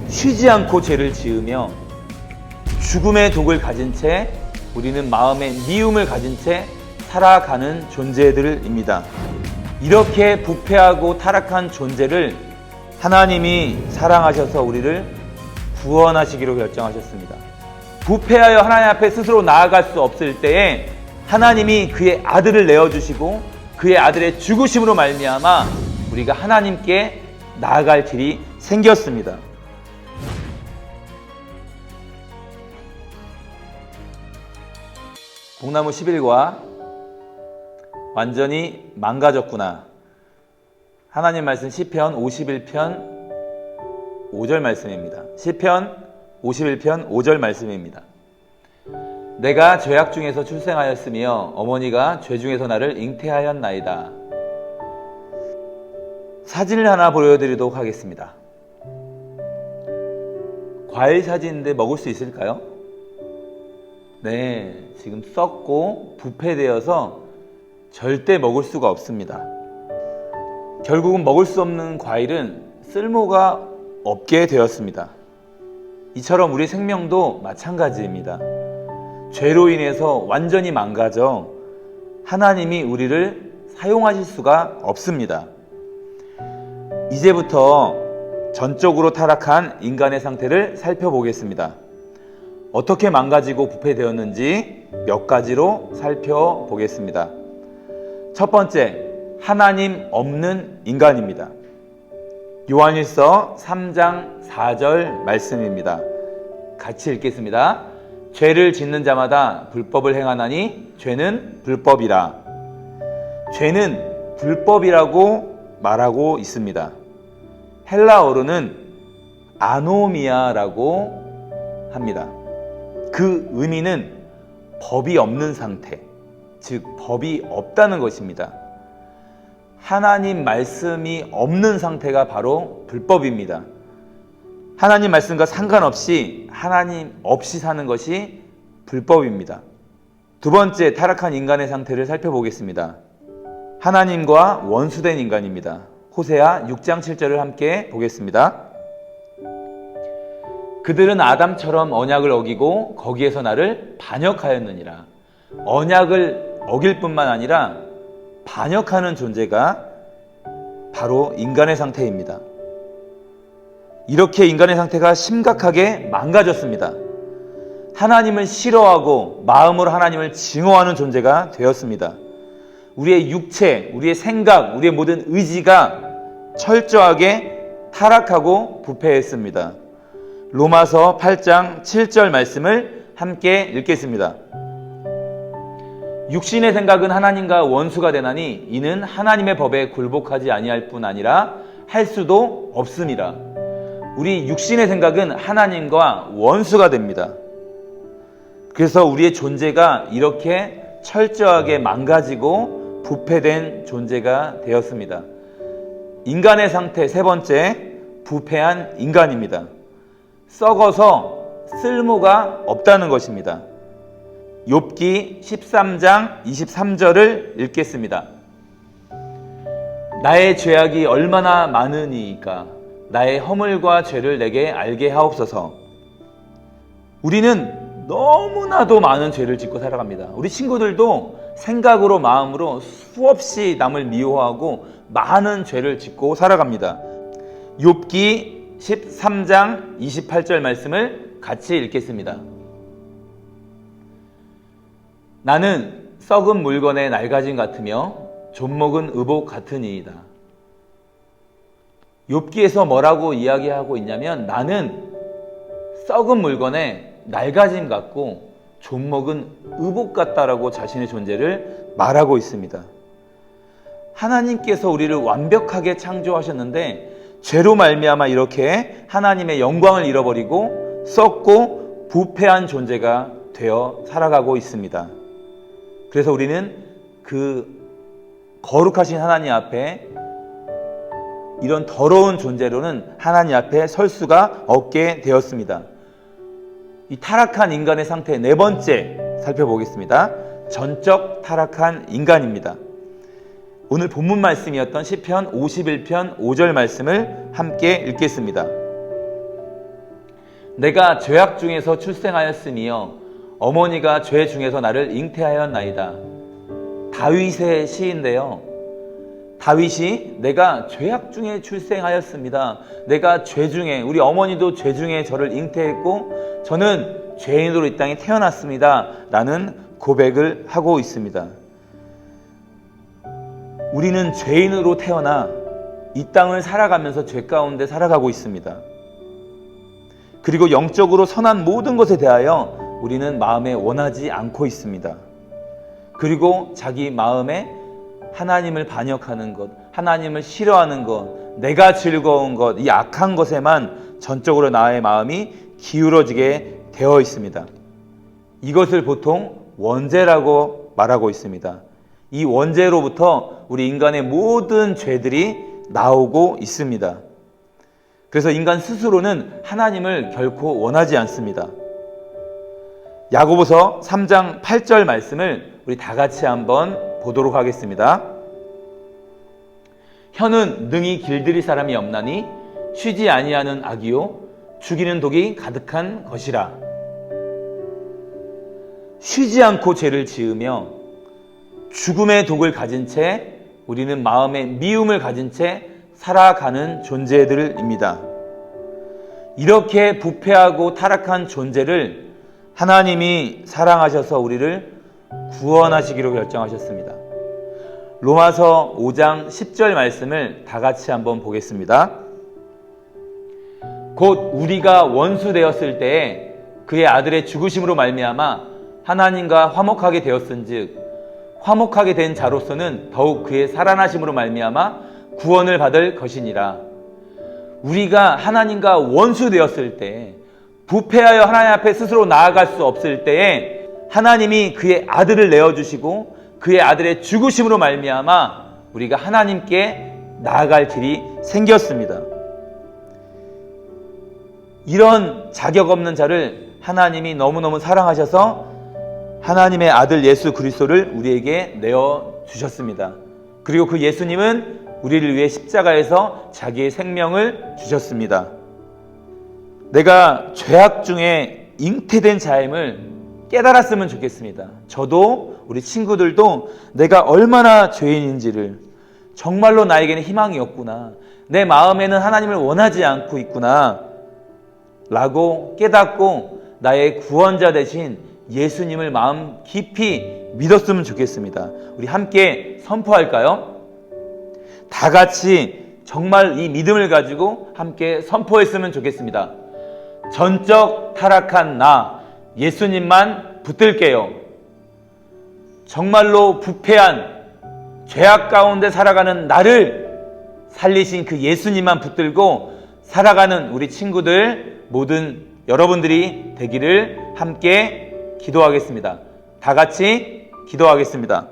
쉬지 않고 죄를 지으며 죽음의 독을 가진 채 우리는 마음의 미움을 가진 채 살아가는 존재들입니다. 이렇게 부패하고 타락한 존재를 하나님이 사랑하셔서 우리를 구원하시기로 결정하셨습니다. 부패하여 하나님 앞에 스스로 나아갈 수 없을 때에 하나님이 그의 아들을 내어주시고 그의 아들의 죽으심으로 말미암아 우리가 하나님께 나아갈 길이 생겼습니다. 복나무 11과 완전히 망가졌구나. 하나님 말씀 시편 51편 5절 말씀입니다. 시편 51편 5절 말씀입니다. 내가 죄악 중에서 출생하였으며 어머니가 죄 중에서 나를 잉태하였나이다. 사진을 하나 보여드리도록 하겠습니다. 과일 사진인데 먹을 수 있을까요? 네, 지금 썩고 부패되어서 절대 먹을 수가 없습니다. 결국은 먹을 수 없는 과일은 쓸모가 없게 되었습니다. 이처럼 우리 생명도 마찬가지입니다. 죄로 인해서 완전히 망가져 하나님이 우리를 사용하실 수가 없습니다. 이제부터 전적으로 타락한 인간의 상태를 살펴보겠습니다. 어떻게 망가지고 부패되었는지 몇 가지로 살펴보겠습니다. 첫 번째, 하나님 없는 인간입니다. 요한일서 3장 4절 말씀입니다. 같이 읽겠습니다. 죄를 짓는 자마다 불법을 행하나니 죄는 불법이라. 죄는 불법이라고 말하고 있습니다. 헬라어로는 아노미아라고 합니다. 그 의미는 법이 없는 상태, 즉 법이 없다는 것입니다. 하나님 말씀이 없는 상태가 바로 불법입니다. 하나님 말씀과 상관없이 하나님 없이 사는 것이 불법입니다. 두 번째, 타락한 인간의 상태를 살펴보겠습니다. 하나님과 원수된 인간입니다. 호세아 6장 7절을 함께 보겠습니다. 그들은 아담처럼 언약을 어기고 거기에서 나를 반역하였느니라. 언약을 어길 뿐만 아니라 반역하는 존재가 바로 인간의 상태입니다. 이렇게 인간의 상태가 심각하게 망가졌습니다. 하나님을 싫어하고 마음으로 하나님을 증오하는 존재가 되었습니다. 우리의 육체, 우리의 생각, 우리의 모든 의지가 철저하게 타락하고 부패했습니다. 로마서 8장 7절 말씀을 함께 읽겠습니다. 육신의 생각은 하나님과 원수가 되나니 이는 하나님의 법에 굴복하지 아니할 뿐 아니라 할 수도 없음이라. 우리 육신의 생각은 하나님과 원수가 됩니다. 그래서 우리의 존재가 이렇게 철저하게 망가지고 부패된 존재가 되었습니다. 인간의 상태 세 번째, 부패한 인간입니다. 썩어서 쓸모가 없다는 것입니다. 욥기 13장 23절을 읽겠습니다. 나의 죄악이 얼마나 많으니까 나의 허물과 죄를 내게 알게 하옵소서. 우리는 너무나도 많은 죄를 짓고 살아갑니다. 우리 친구들도 생각으로 마음으로 수없이 남을 미워하고 많은 죄를 짓고 살아갑니다. 욥기 13장 28절 말씀을 같이 읽겠습니다. 나는 썩은 물건의 낡아짐 같으며 좀먹은 의복 같으니이다. 욥기에서 뭐라고 이야기하고 있냐면 나는 썩은 물건의 낡아짐 같고 좀먹은 의복 같다라고 자신의 존재를 말하고 있습니다. 하나님께서 우리를 완벽하게 창조하셨는데 죄로 말미암아 이렇게 하나님의 영광을 잃어버리고 썩고 부패한 존재가 되어 살아가고 있습니다. 그래서 우리는 그 거룩하신 하나님 앞에 이런 더러운 존재로는 하나님 앞에 설 수가 없게 되었습니다. 이 타락한 인간의 상태 네 번째 살펴보겠습니다. 전적 타락한 인간입니다. 오늘 본문 말씀이었던 시편 51편 5절 말씀을 함께 읽겠습니다. 내가 죄악 중에서 출생하였으며 어머니가 죄 중에서 나를 잉태하였나이다. 다윗의 시인데요. 다윗이 내가 죄악 중에 출생하였습니다. 내가 죄 중에, 우리 어머니도 죄 중에 저를 잉태했고 저는 죄인으로 이 땅에 태어났습니다. 라는 고백을 하고 있습니다. 우리는 죄인으로 태어나 이 땅을 살아가면서 죄 가운데 살아가고 있습니다. 그리고 영적으로 선한 모든 것에 대하여 우리는 마음에 원하지 않고 있습니다. 그리고 자기 마음에 하나님을 반역하는 것, 하나님을 싫어하는 것, 내가 즐거운 것, 이 악한 것에만 전적으로 나의 마음이 기울어지게 되어 있습니다. 이것을 보통 원죄라고 말하고 있습니다. 이 원죄로부터 우리 인간의 모든 죄들이 나오고 있습니다. 그래서 인간 스스로는 하나님을 결코 원하지 않습니다. 야고보서 3장 8절 말씀을 우리 다 같이 한번 보도록 하겠습니다. 혀는 능히 길들일 사람이 없나니 쉬지 아니하는 악이요 죽이는 독이 가득한 것이라. 쉬지 않고 죄를 지으며 죽음의 독을 가진 채 우리는 마음의 미움을 가진 채 살아가는 존재들입니다. 이렇게 부패하고 타락한 존재를 하나님이 사랑하셔서 우리를 구원하시기로 결정하셨습니다. 로마서 5장 10절 말씀을 다 같이 한번 보겠습니다. 곧 우리가 원수 되었을 때에 그의 아들의 죽으심으로 말미암아 하나님과 화목하게 되었은즉 화목하게 된 자로서는 더욱 그의 살아나심으로 말미암아 구원을 받을 것이니라. 우리가 하나님과 원수 되었을 때, 부패하여 하나님 앞에 스스로 나아갈 수 없을 때에 하나님이 그의 아들을 내어주시고 그의 아들의 죽으심으로 말미암아 우리가 하나님께 나아갈 길이 생겼습니다. 이런 자격 없는 자를 하나님이 너무너무 사랑하셔서 하나님의 아들 예수 그리스도를 우리에게 내어주셨습니다. 그리고 그 예수님은 우리를 위해 십자가에서 자기의 생명을 주셨습니다. 내가 죄악 중에 잉태된 자임을 깨달았으면 좋겠습니다. 저도 우리 친구들도 내가 얼마나 죄인인지를, 정말로 나에게는 희망이 없구나, 내 마음에는 하나님을 원하지 않고 있구나 라고 깨닫고 나의 구원자 되신 예수님을 마음 깊이 믿었으면 좋겠습니다. 우리 함께 선포할까요? 다 같이 정말 이 믿음을 가지고 함께 선포했으면 좋겠습니다. 전적 타락한 나 예수님만 붙들게요. 정말로 부패한 죄악 가운데 살아가는 나를 살리신 그 예수님만 붙들고 살아가는 우리 친구들, 모든 여러분들이 되기를 함께 기도하겠습니다. 다 같이 기도하겠습니다.